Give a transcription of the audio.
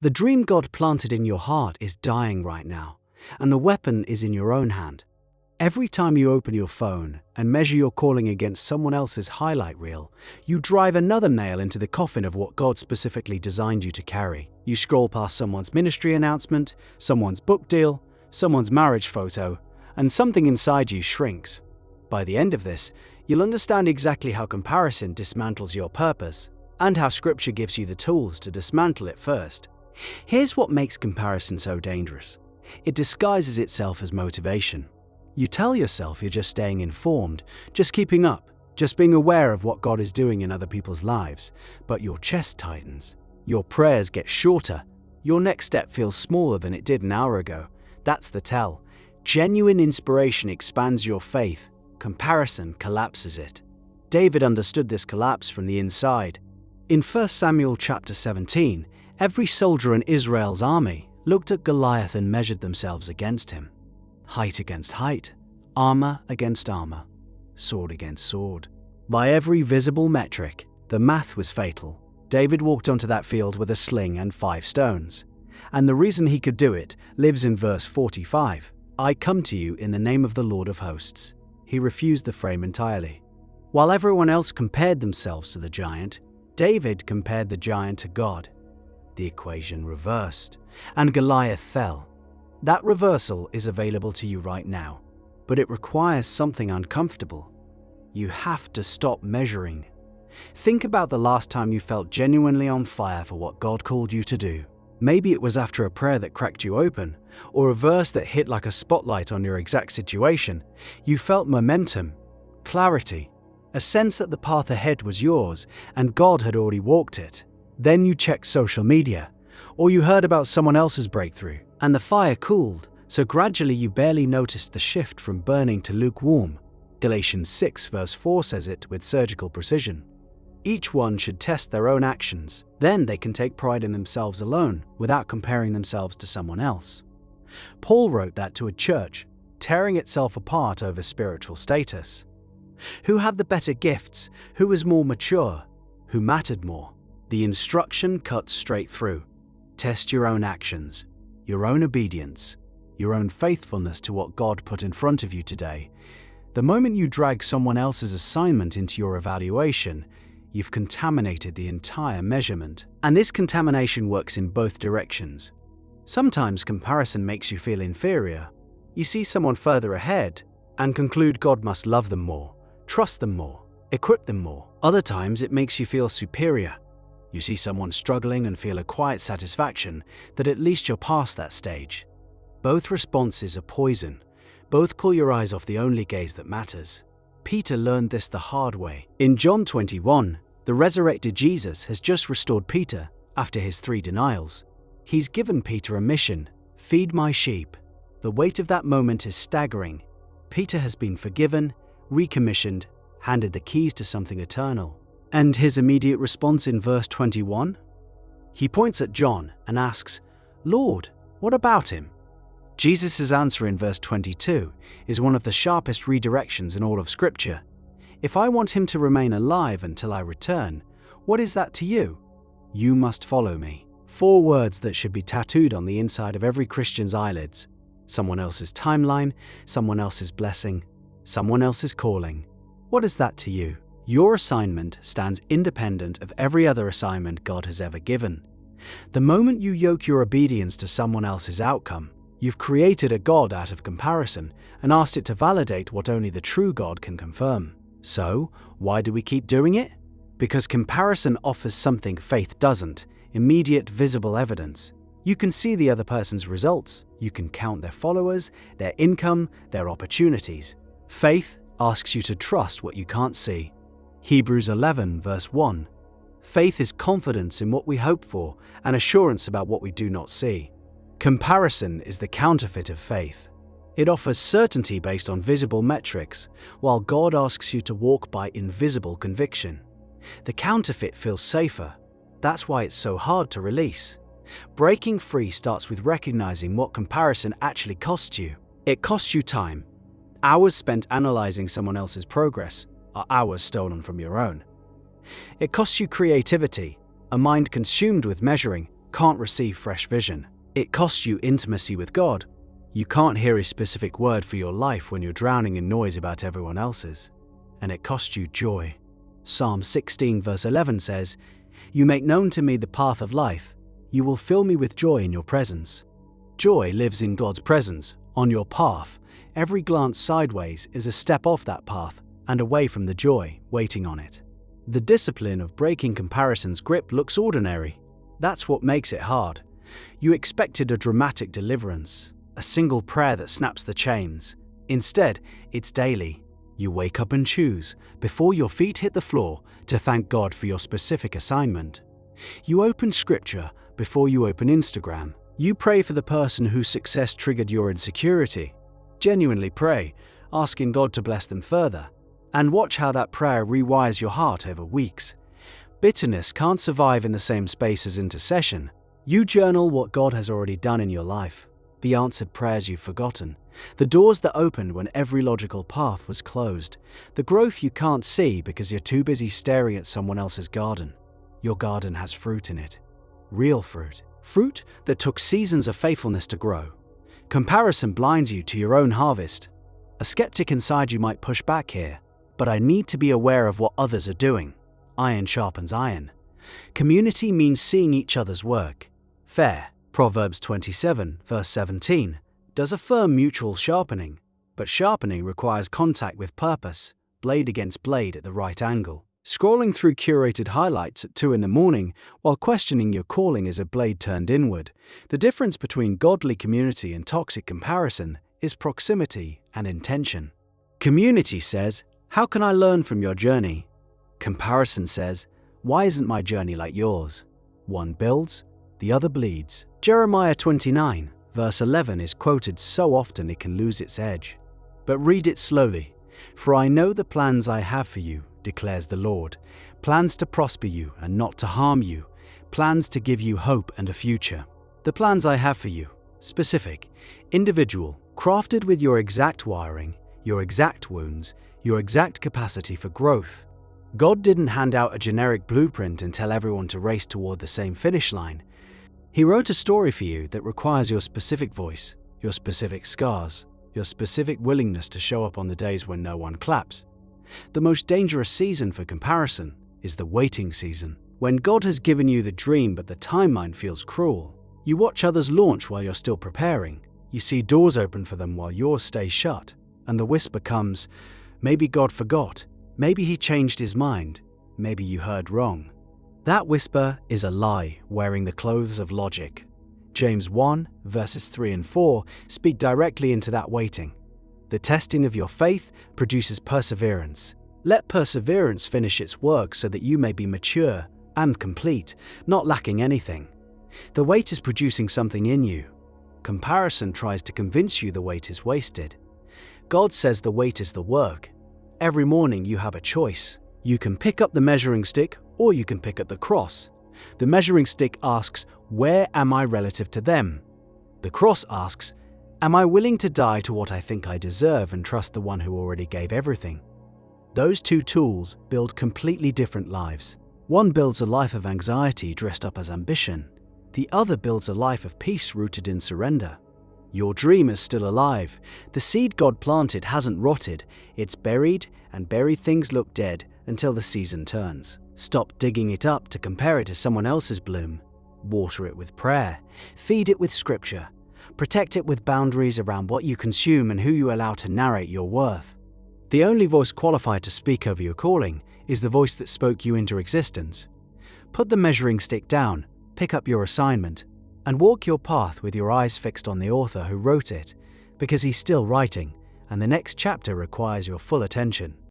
The dream God planted in your heart is dying right now, and the weapon is in your own hand. Every time you open your phone and measure your calling against someone else's highlight reel, you drive another nail into the coffin of what God specifically designed you to carry. You scroll past someone's ministry announcement, someone's book deal, someone's marriage photo, and something inside you shrinks. By the end of this, you'll understand exactly how comparison dismantles your purpose, and how Scripture gives you the tools to dismantle it first. Here's what makes comparison so dangerous. It disguises itself as motivation. You tell yourself you're just staying informed, just keeping up, just being aware of what God is doing in other people's lives, but your chest tightens, your prayers get shorter, your next step feels smaller than it did an hour ago. That's the tell. Genuine inspiration expands your faith, comparison collapses it. David understood this collapse from the inside. In 1 Samuel chapter 17, every soldier in Israel's army looked at Goliath and measured themselves against him. Height against height, armor against armor, sword against sword. By every visible metric, the math was fatal. David walked onto that field with a sling and 5 stones. And the reason he could do it lives in verse 45. I come to you in the name of the Lord of hosts. He refused the frame entirely. While everyone else compared themselves to the giant, David compared the giant to God. The equation reversed, and Goliath fell. That reversal is available to you right now, but it requires something uncomfortable. You have to stop measuring. Think about the last time you felt genuinely on fire for what God called you to do. Maybe it was after a prayer that cracked you open, or a verse that hit like a spotlight on your exact situation. You felt momentum, clarity, a sense that the path ahead was yours and God had already walked it. Then you checked social media, or you heard about someone else's breakthrough, and the fire cooled, so gradually you barely noticed the shift from burning to lukewarm. Galatians 6 verse 4 says it with surgical precision. Each one should test their own actions. Then they can take pride in themselves alone without comparing themselves to someone else. Paul wrote that to a church, tearing itself apart over spiritual status. Who had the better gifts? Who was more mature? Who mattered more? The instruction cuts straight through. Test your own actions, your own obedience, your own faithfulness to what God put in front of you today. The moment you drag someone else's assignment into your evaluation, you've contaminated the entire measurement. And this contamination works in both directions. Sometimes comparison makes you feel inferior. You see someone further ahead and conclude God must love them more, trust them more, equip them more. Other times it makes you feel superior. You see someone struggling and feel a quiet satisfaction that at least you're past that stage. Both responses are poison. Both pull your eyes off the only gaze that matters. Peter learned this the hard way. In John 21, the resurrected Jesus has just restored Peter after his 3 denials. He's given Peter a mission: feed my sheep. The weight of that moment is staggering. Peter has been forgiven, recommissioned, handed the keys to something eternal. And his immediate response in verse 21? He points at John and asks, Lord, what about him? Jesus' answer in verse 22 is one of the sharpest redirections in all of Scripture. If I want him to remain alive until I return, what is that to you? You must follow me. 4 words that should be tattooed on the inside of every Christian's eyelids. Someone else's timeline, someone else's blessing, someone else's calling. What is that to you? Your assignment stands independent of every other assignment God has ever given. The moment you yoke your obedience to someone else's outcome, you've created a God out of comparison and asked it to validate what only the true God can confirm. So, why do we keep doing it? Because comparison offers something faith doesn't: immediate, visible evidence. You can see the other person's results. You can count their followers, their income, their opportunities. Faith asks you to trust what you can't see. Hebrews 11 verse 1. Faith is confidence in what we hope for and assurance about what we do not see. Comparison is the counterfeit of faith. It offers certainty based on visible metrics, while God asks you to walk by invisible conviction. The counterfeit feels safer. That's why it's so hard to release. Breaking free starts with recognizing what comparison actually costs you. It costs you time. Hours spent analyzing someone else's progress are hours stolen from your own. It costs you creativity, a mind consumed with measuring, can't receive fresh vision. It costs you intimacy with God. You can't hear a specific word for your life when you're drowning in noise about everyone else's. And it costs you joy. Psalm 16 verse 11 says, "You make known to me the path of life. You will fill me with joy in your presence." Joy lives in God's presence, on your path. Every glance sideways is a step off that path and away from the joy waiting on it. The discipline of breaking comparison's grip looks ordinary. That's what makes it hard. You expected a dramatic deliverance, a single prayer that snaps the chains. Instead, it's daily. You wake up and choose, before your feet hit the floor, to thank God for your specific assignment. You open Scripture before you open Instagram. You pray for the person whose success triggered your insecurity. Genuinely pray, asking God to bless them further. And watch how that prayer rewires your heart over weeks. Bitterness can't survive in the same space as intercession. You journal what God has already done in your life, the answered prayers you've forgotten, the doors that opened when every logical path was closed, the growth you can't see because you're too busy staring at someone else's garden. Your garden has fruit in it. Real fruit. Fruit that took seasons of faithfulness to grow. Comparison blinds you to your own harvest. A skeptic inside you might push back here, but I need to be aware of what others are doing. Iron sharpens iron. Community means seeing each other's work. Fair, Proverbs 27, verse 17, does affirm mutual sharpening, but sharpening requires contact with purpose, blade against blade at the right angle. Scrolling through curated highlights at 2 a.m. while questioning your calling is a blade turned inward. The difference between godly community and toxic comparison is proximity and intention. Community says, "How can I learn from your journey?" Comparison says, "Why isn't my journey like yours?" One builds, the other bleeds. Jeremiah 29, verse 11 is quoted so often it can lose its edge. But read it slowly. "For I know the plans I have for you, declares the Lord, plans to prosper you and not to harm you, plans to give you hope and a future." The plans I have for you, specific, individual, crafted with your exact wiring, your exact wounds, your exact capacity for growth. God didn't hand out a generic blueprint and tell everyone to race toward the same finish line. He wrote a story for you that requires your specific voice, your specific scars, your specific willingness to show up on the days when no one claps. The most dangerous season for comparison is the waiting season. When God has given you the dream but the timeline feels cruel. You watch others launch while you're still preparing. You see doors open for them while yours stays shut. And the whisper comes, maybe God forgot, maybe he changed his mind, maybe you heard wrong. That whisper is a lie wearing the clothes of logic. James 1, verses 3 and 4 speak directly into that waiting. The testing of your faith produces perseverance. Let perseverance finish its work so that you may be mature and complete, not lacking anything. The wait is producing something in you. Comparison tries to convince you the wait is wasted. God says the wait is the work. Every morning you have a choice. You can pick up the measuring stick or you can pick up the cross. The measuring stick asks, where am I relative to them? The cross asks, am I willing to die to what I think I deserve and trust the one who already gave everything? Those two tools build completely different lives. One builds a life of anxiety dressed up as ambition. The other builds a life of peace rooted in surrender. Your dream is still alive. The seed God planted hasn't rotted. It's buried, and buried things look dead until the season turns. Stop digging it up to compare it to someone else's bloom. Water it with prayer. Feed it with scripture. Protect it with boundaries around what you consume and who you allow to narrate your worth. The only voice qualified to speak over your calling is the voice that spoke you into existence. Put the measuring stick down, pick up your assignment, and walk your path with your eyes fixed on the author who wrote it, because he's still writing, and the next chapter requires your full attention.